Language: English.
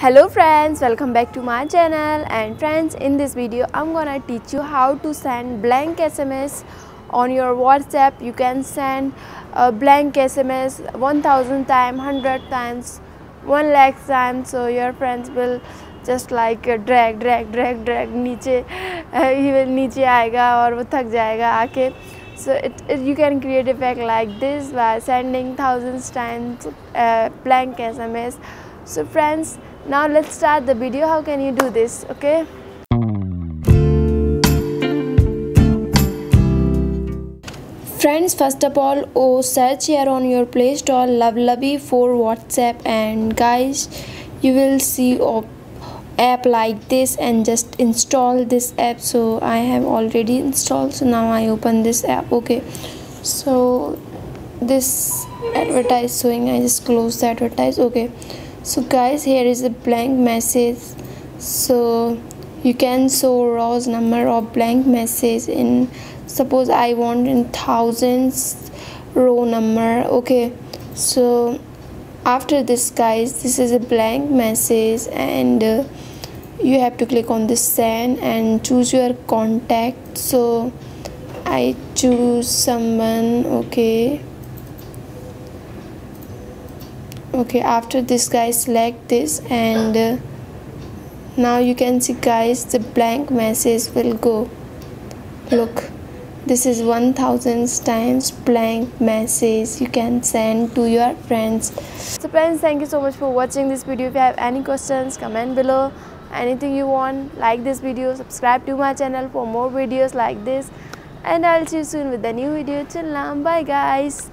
Hello friends, welcome back to my channel. And friends, in this video I'm gonna teach you how to send blank SMS on your WhatsApp. You can send a blank SMS 1000 times, 100 times, 1 lakh times. So your friends will just like drag नीचे he will नीचे आएगा और वो थक जाएगा आके. So you can create effect like this by sending thousands times blank SMS. So friends, now let's start the video. How can you do this? Okay, friends, first of all, search here on your Play Store Lovely for WhatsApp, and guys, you will see a app like this and just install this app. So I have already installed, so now I open this app. Okay, so this advertise showing, I just close the advertise. Okay, so guys, here is a blank message. So you can show rows number of blank message in, suppose I want in thousands row number. Okay, so after this guys, this is a blank message, and you have to click on this send and choose your contact. So I choose someone. Okay, after this guys, select this, and now you can see guys, the blank message will go. Look, this is 1000 times blank message you can send to your friends. So friends, thank you so much for watching this video. If you have any questions, comment below. Anything you want, like this video, subscribe to my channel for more videos like this, and I'll see you soon with a new video. Till now, bye guys.